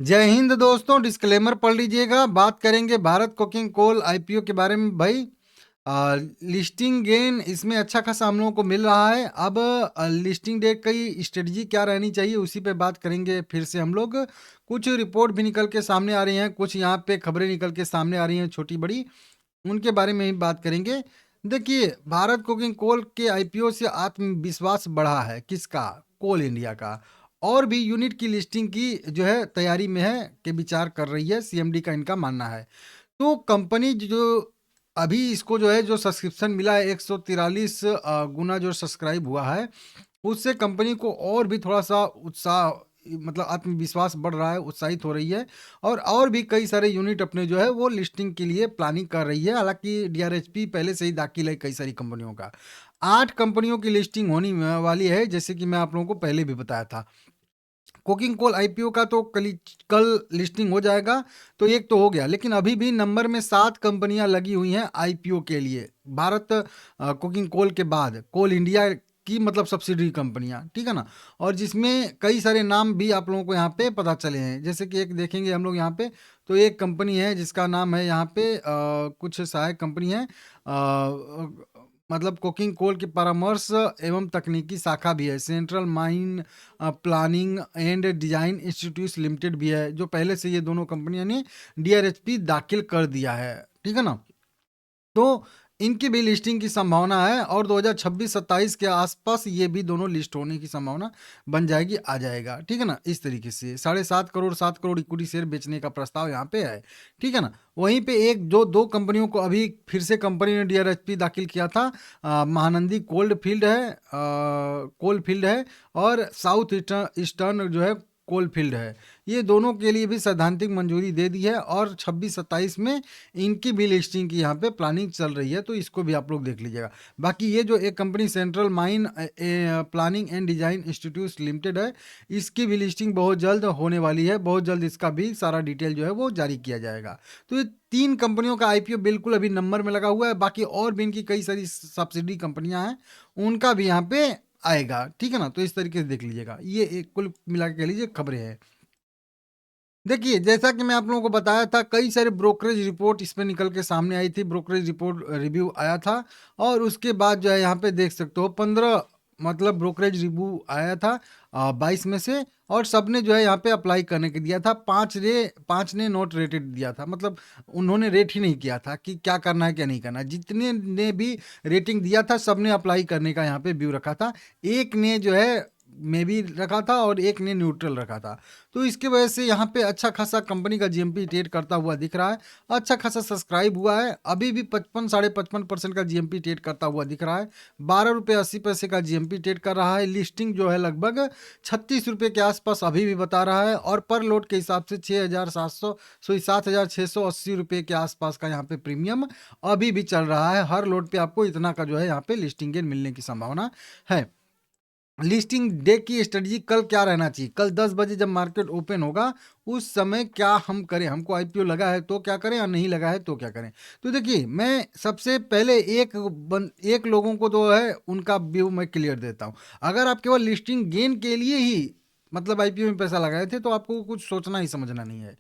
जय हिंद दोस्तों। डिस्क्लेमर पढ़ लीजिएगा। बात करेंगे भारत कोकिंग कोल आईपीओ के बारे में भाई। लिस्टिंग गेन इसमें अच्छा खासा हम लोगों को मिल रहा है। अब लिस्टिंग डेट की स्ट्रेटजी क्या रहनी चाहिए उसी पे बात करेंगे। फिर से हम लोग कुछ रिपोर्ट भी निकल के सामने आ रही हैं, कुछ यहाँ पे खबरें निकल के सामने आ रही हैं छोटी बड़ी, उनके बारे में ही बात करेंगे। देखिए, भारत कोकिंग कोल के आईपीओ से आत्मविश्वास बढ़ा है। किसका? कोल इंडिया का। और भी यूनिट की लिस्टिंग की जो है तैयारी में है, के विचार कर रही है सीएमडी का, इनका मानना है। तो कंपनी जो अभी इसको जो है जो सब्सक्रिप्शन मिला है 143 गुना जो सब्सक्राइब हुआ है, उससे कंपनी को और भी थोड़ा सा उत्साह, मतलब आत्मविश्वास बढ़ रहा है, उत्साहित हो रही है। और भी कई सारे यूनिट अपने जो है वो लिस्टिंग के लिए प्लानिंग कर रही है। हालांकि डीआरएचपी पहले से ही दाखिल है कई सारी कंपनियों का। 8 कंपनियों की लिस्टिंग होनी वाली है, जैसे कि मैं आप लोगों को पहले भी बताया था। कोकिंग कोल आईपीओ का तो कल लिस्टिंग हो जाएगा, तो एक तो हो गया। लेकिन अभी भी नंबर में 7 कंपनियां लगी हुई हैं आईपीओ के लिए। भारत कोकिंग कोल के बाद कोल इंडिया की मतलब सब्सिडरी कंपनियां, ठीक है ना। और जिसमें कई सारे नाम भी आप लोगों को यहाँ पे पता चले हैं। जैसे कि एक देखेंगे हम लोग यहाँ पे, तो एक कंपनी है जिसका नाम है यहाँ पे कुछ सहायक कंपनी है, मतलब कोकिंग कोल की परामर्श एवं तकनीकी शाखा भी है। Central mine planning and design institute limited भी है, जो पहले से ये दोनों कंपनियों ने डीआरएचपी दाखिल कर दिया है, ठीक है ना। तो इनकी भी लिस्टिंग की संभावना है, और 2026-27 के आसपास ये भी दोनों लिस्ट होने की संभावना बन जाएगी, आ जाएगा, ठीक है ना। इस तरीके से 7.5 करोड़ 7 करोड़ इक्विटी शेयर बेचने का प्रस्ताव यहाँ पे है, ठीक है ना। वहीं पे एक जो दो कंपनियों को अभी फिर से कंपनी ने डीआरएचपी दाखिल किया था, महानंदी कोल फील्ड है, और साउथ ईस्टर्न जो है कोल फील्ड है। ये दोनों के लिए भी सैद्धांतिक मंजूरी दे दी है, और 26-27 में इनकी भी लिस्टिंग की यहाँ पे प्लानिंग चल रही है, तो इसको भी आप लोग देख लीजिएगा। बाकी ये जो एक company central mine planning and design institute limited है, इसकी भी लिस्टिंग बहुत जल्द होने वाली है। बहुत जल्द इसका भी सारा डिटेल जो है वो जारी किया जाएगा। तो ये 3 कंपनियों का आईपीओ बिल्कुल अभी नंबर में लगा हुआ है। बाकी और भी इनकी कई सारी सब्सिडी कंपनियां हैं, उनका भी यहाँ पे आएगा, ठीक है ना। तो इस तरीके से देख लीजिएगा। ये एक कुल मिला के कह लीजिए खबरें हैं। देखिए, जैसा कि मैं आप लोगों को बताया था, कई सारे ब्रोकरेज रिपोर्ट इस पे निकल के सामने आई थी। ब्रोकरेज रिपोर्ट रिव्यू आया था, और उसके बाद जो है यहाँ पे देख सकते हो 15 मतलब ब्रोकरेज रिव्यू आया था 22 में से। और सबने जो है यहाँ पे अप्लाई करने के दिया था। 5 ने नॉट रेटेड दिया था, मतलब उन्होंने रेट ही नहीं किया था कि क्या करना है क्या नहीं करना है। जितने ने भी रेटिंग दिया था सबने अप्लाई करने का यहाँ पे व्यू रखा था। एक ने जो है मे भी रखा था, और एक ने न्यूट्रल रखा था। तो इसकी वजह से यहाँ पे अच्छा खासा कंपनी का जीएमपी ट्रेड करता हुआ दिख रहा है। अच्छा खासा सब्सक्राइब हुआ है। अभी भी 55 साढ़े 55% का जीएमपी ट्रेड करता हुआ दिख रहा है। 12 रुपये 80 पैसे का जीएमपी ट्रेड कर रहा है। लिस्टिंग जो है लगभग 36 रुपये के आसपास अभी भी बता रहा है, और पर लोड के हिसाब से 6,700 सॉरी 7,680 रुपये के आसपास का यहाँ पे प्रीमियम अभी भी चल रहा है। हर लोड पे आपको इतना का जो है यहाँ पे लिस्टिंग गेन मिलने की संभावना है। लिस्टिंग डे की स्ट्रेटजी कल क्या रहना चाहिए? कल 10 बजे जब मार्केट ओपन होगा, उस समय क्या हम करें? हमको आईपीओ लगा है तो क्या करें, और नहीं लगा है तो क्या करें? तो देखिए, मैं सबसे पहले एक लोगों को जो है उनका व्यू मैं क्लियर देता हूँ। अगर आप केवल लिस्टिंग गेन के लिए ही मतलब आईपीओ में पैसा लगाए थे, तो आपको कुछ सोचना ही समझना नहीं है।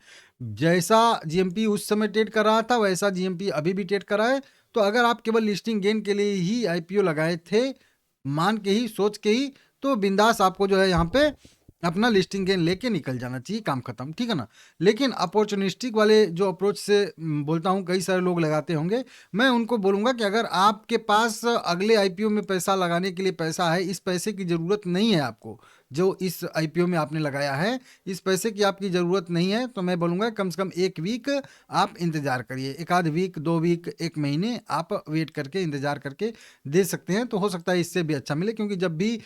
जैसा जीएमपी उस समय ट्रेड कर रहा था, वैसा जीएमपी अभी भी ट्रेड कर रहा है। तो अगर आप केवल लिस्टिंग गेन के लिए ही आईपीओ लगाए थे, मान के ही, सोच के ही, तो बिंदास आपको जो है यहाँ पे अपना लिस्टिंग गेन लेके निकल जाना चाहिए, काम खत्म, ठीक है ना। लेकिन अपॉर्चुनिस्टिक वाले जो अप्रोच से बोलता हूँ, कई सारे लोग लगाते होंगे। मैं उनको बोलूँगा कि अगर आपके पास अगले आईपीओ में पैसा लगाने के लिए पैसा है, इस पैसे की ज़रूरत नहीं है आपको, जो इस आईपीओ में आपने लगाया है, इस पैसे की आपकी ज़रूरत नहीं है, तो मैं बोलूँगा कम से कम 1 वीक आप इंतज़ार करिए। 1 आध वीक, 2 वीक, 1 महीने आप वेट करके, इंतज़ार करके दे सकते हैं। तो हो सकता है इससे भी अच्छा मिले, क्योंकि जब भी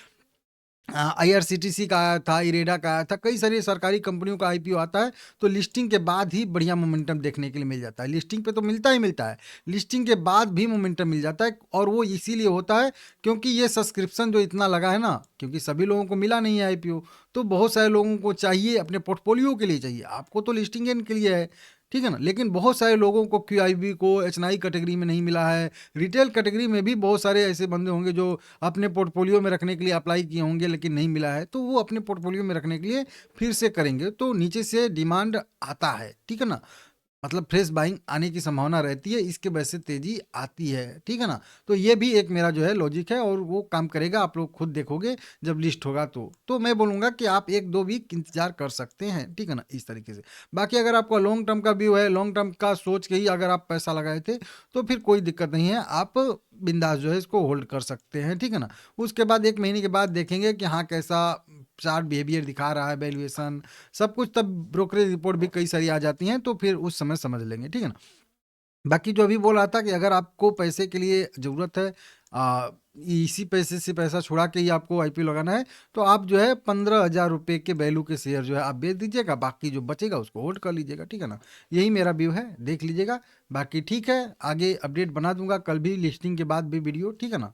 आईआरसीटीसी का आया था, इरेडा का आया था, कई सारी सरकारी कंपनियों का आईपीओ आता है, तो लिस्टिंग के बाद ही बढ़िया मोमेंटम देखने के लिए मिल जाता है। लिस्टिंग पे तो मिलता ही मिलता है, लिस्टिंग के बाद भी मोमेंटम मिल जाता है। और वो इसीलिए होता है क्योंकि ये सब्सक्रिप्शन जो इतना लगा है ना, क्योंकि सभी लोगों को मिला नहीं है आईपीओ, तो बहुत सारे लोगों को चाहिए, अपने पोर्टफोलियो के लिए चाहिए। आपको तो लिस्टिंग के लिए है, ठीक है ना? लेकिन बहुत सारे लोगों को क्यूआईबी को एचएनआई कैटेगरी में नहीं मिला है। रिटेल कैटेगरी में भी बहुत सारे ऐसे बंदे होंगे जो अपने पोर्टफोलियो में रखने के लिए अप्लाई किए होंगे लेकिन नहीं मिला है, तो वो अपने पोर्टफोलियो में रखने के लिए फिर से करेंगे, तो नीचे से डिमांड आता है, ठीक है ना? मतलब फ्रेश बाइंग आने की संभावना रहती है, इसके वजह से तेजी आती है, ठीक है ना? तो ये भी एक मेरा जो है लॉजिक है और वो काम करेगा, आप लोग खुद देखोगे जब लिस्ट होगा तो मैं बोलूँगा कि आप 1-2 वीक इंतज़ार कर सकते हैं, ठीक है ना? इस तरीके से। बाकी अगर आपका लॉन्ग टर्म का व्यू है, लॉन्ग टर्म का सोच के ही अगर आप पैसा लगाए थे, तो फिर कोई दिक्कत नहीं है, आप बिंदास जो है इसको होल्ड कर सकते हैं, ठीक है ना? उसके बाद 1 महीने के बाद देखेंगे कि हाँ, कैसा चार्ट बिहेवियर दिखा रहा है, वैल्यूएशन सब कुछ, तब ब्रोकरेज रिपोर्ट भी कई सारी आ जाती हैं, तो फिर उस समय समझ लेंगे, ठीक है ना? बाकी जो अभी बोल रहा था कि अगर आपको पैसे के लिए ज़रूरत है, इसी पैसे से पैसा छुड़ा के ही आपको आईपीओ लगाना है, तो आप जो है 15,000 रुपये के वैल्यू के शेयर जो है आप बेच दीजिएगा, बाकी जो बचेगा उसको होल्ड कर लीजिएगा, ठीक है ना? यही मेरा व्यू है, देख लीजिएगा। बाकी ठीक है, आगे अपडेट बना दूँगा कल भी लिस्टिंग के बाद भी वीडियो, ठीक है ना?